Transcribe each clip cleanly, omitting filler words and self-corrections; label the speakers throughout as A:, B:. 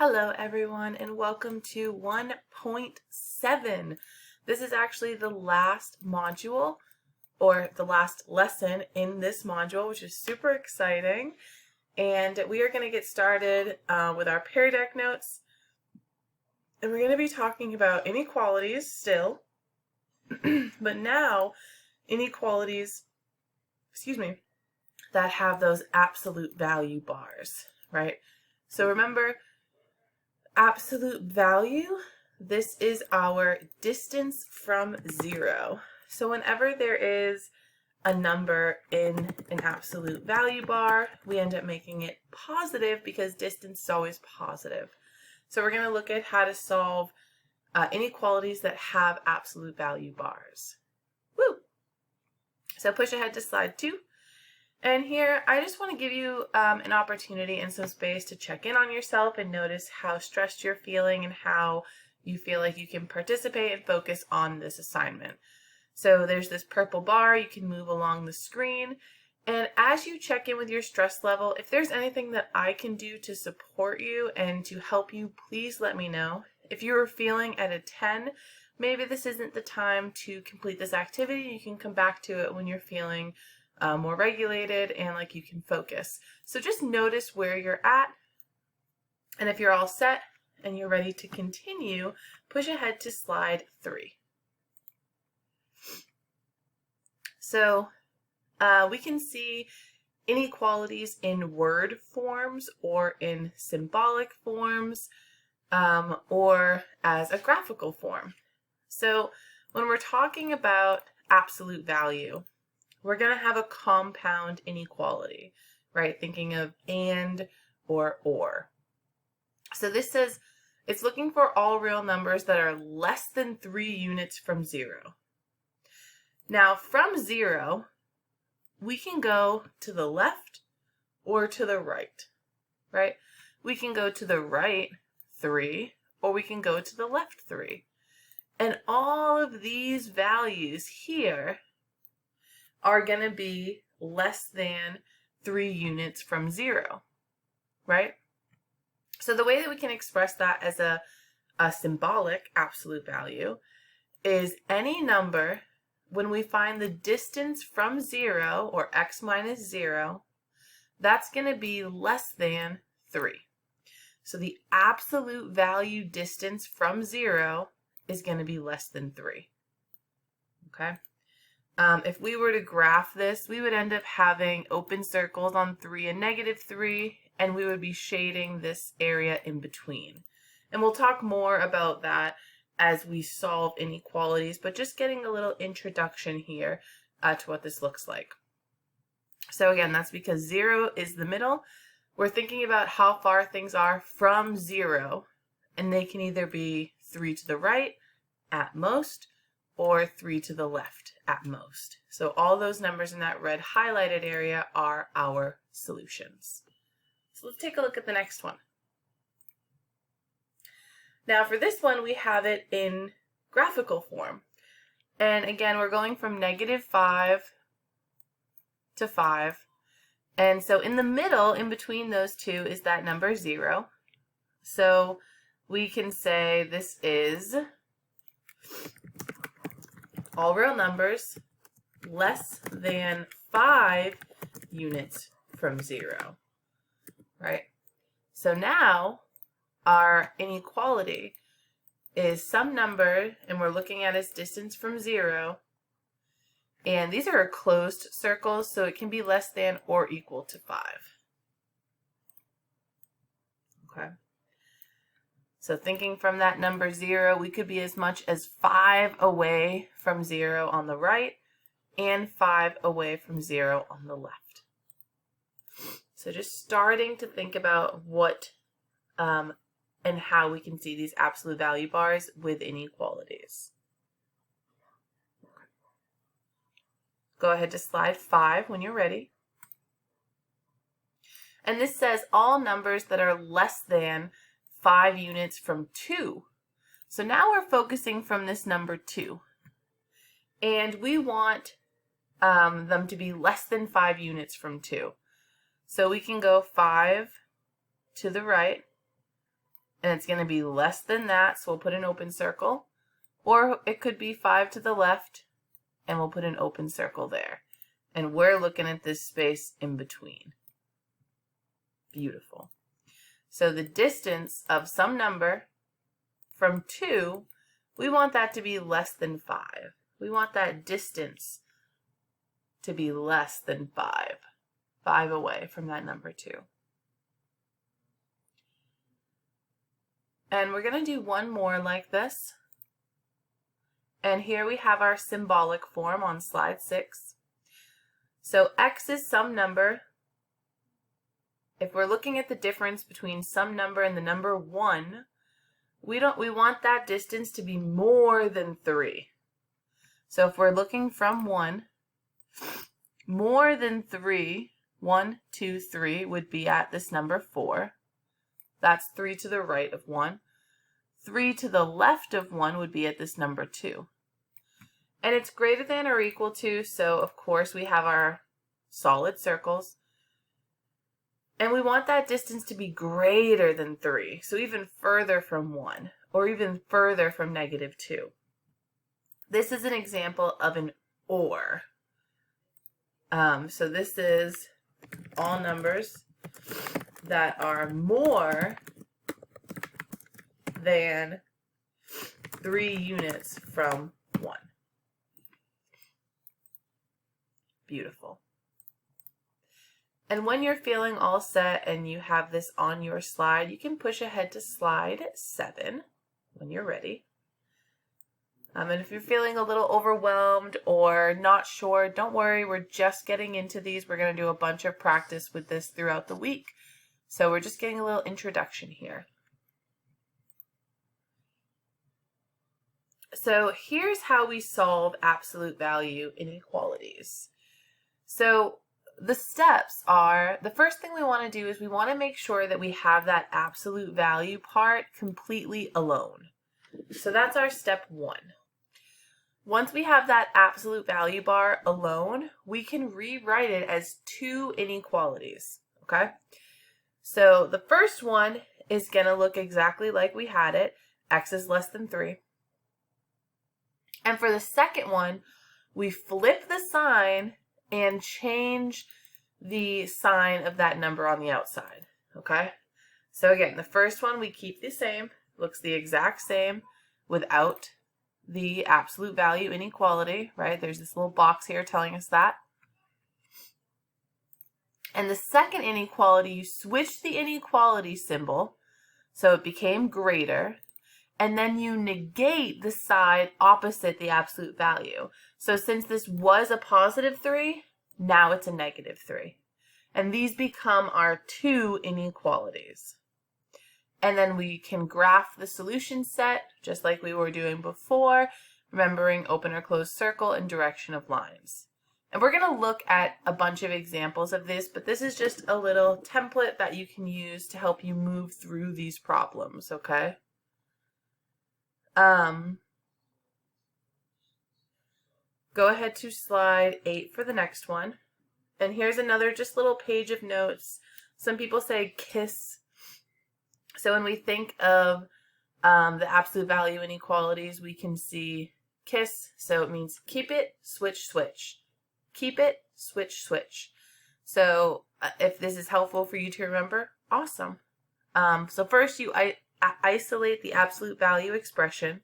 A: Hello everyone and welcome to 1.7. This is actually the last module or the last lesson in this module, which is super exciting. And we are going to get started with our peardeck notes. And we're going to be talking about inequalities still, but now inequalities, that have those absolute value bars, right? So remember, absolute value, this is our distance from zero. So whenever there is a number in an absolute value bar, we end up making it positive because distance is always positive. So we're going to look at how to solve inequalities that have absolute value bars. Woo! So push ahead to slide 2. And here, I just want to give you an opportunity and some space to check in on yourself and notice how stressed you're feeling and how you feel like you can participate and focus on this assignment. So there's this purple bar, you can move along the screen. And as you check in with your stress level, if there's anything that I can do to support you and to help you, please let me know. If you're feeling at a 10, maybe this isn't the time to complete this activity. You can come back to it when you're feeling more regulated and like you can focus. So just notice where you're at, and if you're all set and you're ready to continue, push ahead to slide 3. So we can see inequalities in word forms or in symbolic forms or as a graphical form. So when we're talking about absolute value, we're going to have a compound inequality, right? Thinking of and or. So this says it's looking for all real numbers that are less than 3 units from 0. Now from 0, we can go to the left or to the right, right? We can go to the right 3 or we can go to the left 3. And all of these values here are going to be less than 3 units from 0, right? So the way that we can express that as a symbolic absolute value is any number when we find the distance from 0 or x minus 0, that's going to be less than 3. So the absolute value distance from 0 is going to be less than 3, okay? If we were to graph this, we would end up having open circles on 3 and -3, and we would be shading this area in between. And we'll talk more about that as we solve inequalities, but just getting a little introduction here to what this looks like. So again, that's because 0 is the middle. We're thinking about how far things are from 0, and they can either be 3 to the right at most, or 3 to the left at most. So all those numbers in that red highlighted area are our solutions. So let's take a look at the next one. Now for this one, we have it in graphical form. And again, we're going from -5 to 5. And so in the middle, in between those two, is that number 0. So we can say this is all real numbers less than 5 units from 0, right? So now our inequality is some number, and we're looking at its distance from 0, and these are closed circles, so it can be less than or equal to 5. Okay. So thinking from that number 0, we could be as much as 5 away from 0 on the right and 5 away from 0 on the left. So just starting to think about what and how we can see these absolute value bars with inequalities. Go ahead to slide 5 when you're ready. And this says all numbers that are less than 5 units from 2. So now we're focusing from this number 2. And we want them to be less than 5 units from 2. So we can go 5 to the right and it's going to be less than that, so we'll put an open circle. Or it could be 5 to the left, and we'll put an open circle there. And we're looking at this space in between. Beautiful. So the distance of some number from 2, we want that to be less than 5. We want that distance to be less than 5. 5 away from that number 2. And we're going to do one more like this. And here we have our symbolic form on slide 6. So x is some number. If we're looking at the difference between some number and the number 1, we want that distance to be more than 3. So if we're looking from 1, more than 3, 1, 2, 3 would be at this number 4. That's 3 to the right of 1. 3 to the left of 1 would be at this number 2. And it's greater than or equal to, so of course we have our solid circles. And we want that distance to be greater than 3, so even further from 1, or even further from -2. This is an example of an OR. So this is all numbers that are more than 3 units from 1. Beautiful. And when you're feeling all set and you have this on your slide, you can push ahead to slide 7 when you're ready. And if you're feeling a little overwhelmed or not sure, don't worry, we're just getting into these. We're going to do a bunch of practice with this throughout the week. So we're just getting a little introduction here. So here's how we solve absolute value inequalities. So the steps are, the first thing we want to do is we want to make sure that we have that absolute value part completely alone. So that's our step 1. Once we have that absolute value bar alone, we can rewrite it as 2 inequalities, okay? So the first one is going to look exactly like we had it. X is less than 3. And for the second one, we flip the sign and change the sign of that number on the outside, okay? So again, the first one we keep the same, looks the exact same without the absolute value inequality, right? There's this little box here telling us that. And the second inequality, you switch the inequality symbol, so it became greater, and then you negate the side opposite the absolute value. So since this was a positive 3, now it's a -3. And these become our 2 inequalities. And then we can graph the solution set, just like we were doing before, remembering open or closed circle and direction of lines. And we're going to look at a bunch of examples of this, but this is just a little template that you can use to help you move through these problems, okay? Go ahead to slide 8 for the next one. And here's another just little page of notes. Some people say KISS. So when we think of the absolute value inequalities, we can see KISS. So it means keep it, switch, switch. Keep it, switch, switch. So if this is helpful for you to remember, awesome. So first you isolate the absolute value expression.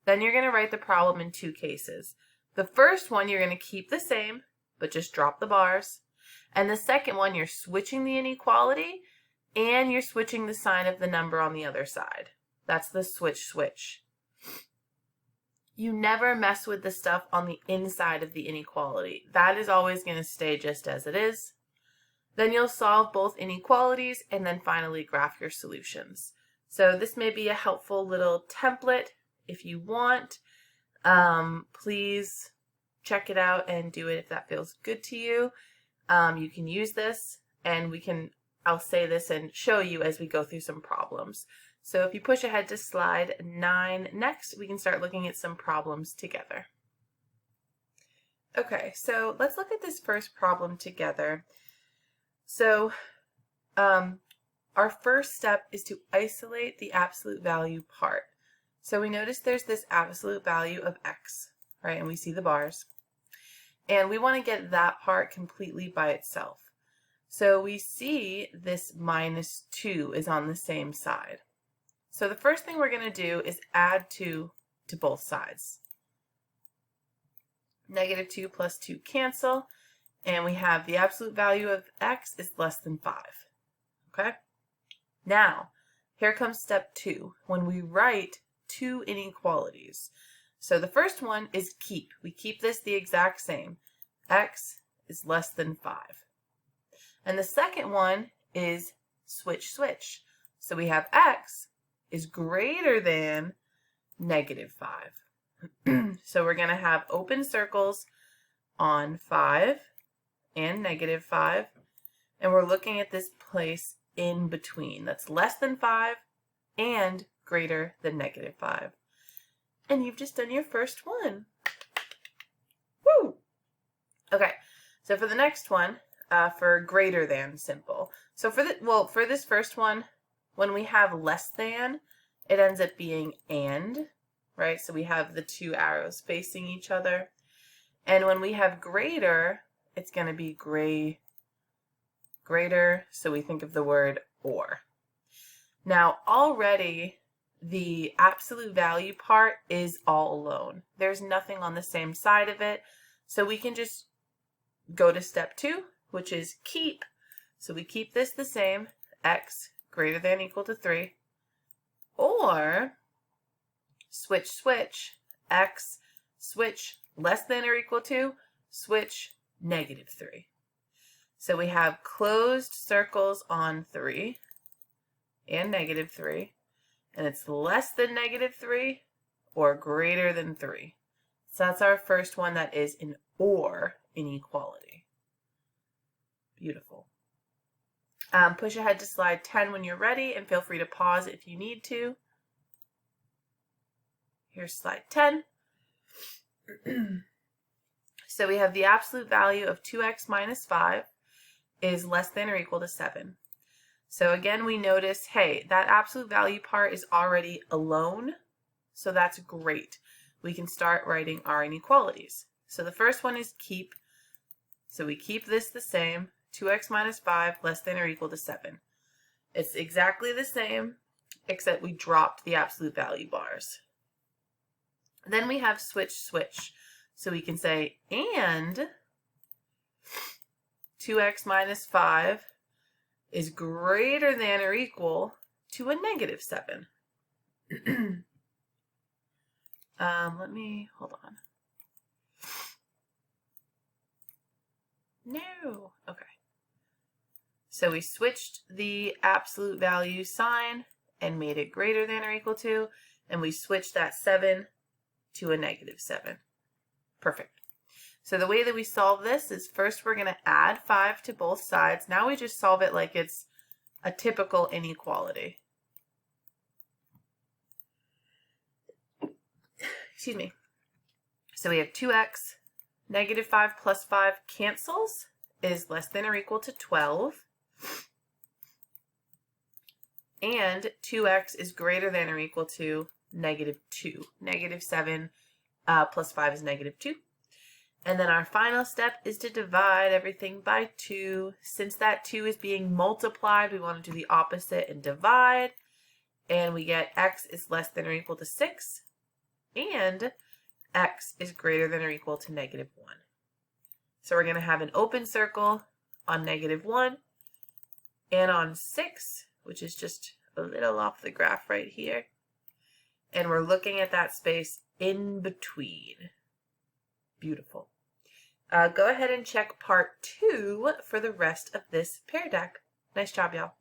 A: Then you're going to write the problem in 2 cases. The first one you're going to keep the same, but just drop the bars. And the second one, you're switching the inequality and you're switching the sign of the number on the other side. That's the switch, switch. You never mess with the stuff on the inside of the inequality. That is always going to stay just as it is. Then you'll solve both inequalities and then finally graph your solutions. So this may be a helpful little template. If you want, please check it out and do it if that feels good to you. You can use this, and I'll say this and show you as we go through some problems. So if you push ahead to slide 9 next, we can start looking at some problems together. Okay, so let's look at this first problem together. So our first step is to isolate the absolute value part. So we notice there's this absolute value of x, right? And we see the bars. And we want to get that part completely by itself. So we see this minus 2 is on the same side. So the first thing we're going to do is add 2 to both sides. Negative 2 plus 2 cancel, and we have the absolute value of x is less than 5. Okay? Now, here comes step 2, when we write two inequalities. So the first one is keep. We keep this the exact same. X is less than 5. And the second one is switch. So we have x is greater than negative 5. So we're going to have open circles on 5 and negative 5. And we're looking at this place in between. That's less than 5 and greater than negative 5. And you've just done your first one. Woo! Okay, so for the next one, for greater than symbol. So for this first one, when we have less than, it ends up being and, right? So we have the two arrows facing each other. And when we have greater, it's going to be greater, so we think of the word or. Now already the absolute value part is all alone. There's nothing on the same side of it, so we can just go to step 2, which is keep. So we keep this the same, x greater than or equal to 3, or switch, x switch less than or equal to, switch negative 3. So we have closed circles on 3 and negative 3, and it's less than negative 3 or greater than 3. So that's our first one that is an or inequality. Beautiful. Push ahead to slide 10 when you're ready, and feel free to pause if you need to. Here's slide 10. So we have the absolute value of 2x minus 5 is less than or equal to 7. So again, we notice, hey, that absolute value part is already alone, so that's great. We can start writing our inequalities. So the first one is keep. So we keep this the same, 2x minus 5 less than or equal to 7. It's exactly the same, except we dropped the absolute value bars. Then we have switch. So we can say, and 2x minus 5 is greater than or equal to a negative 7. Hold on. No. Okay. So we switched the absolute value sign and made it greater than or equal to, and we switched that 7 to a negative 7. Perfect. So the way that we solve this is first we're going to add 5 to both sides. Now we just solve it like it's a typical inequality. Excuse me. So we have 2x, negative 5 plus 5 cancels, is less than or equal to 12. And 2x is greater than or equal to negative 2. Negative 7 plus 5 is negative 2. And then our final step is to divide everything by 2. Since that 2 is being multiplied, we want to do the opposite and divide. And we get x is less than or equal to 6. And x is greater than or equal to negative 1. So we're going to have an open circle on negative 1 and on 6, which is just a little off the graph right here. And we're looking at that space in between. Beautiful. Go ahead and check part 2 for the rest of this pear deck. Nice job, y'all.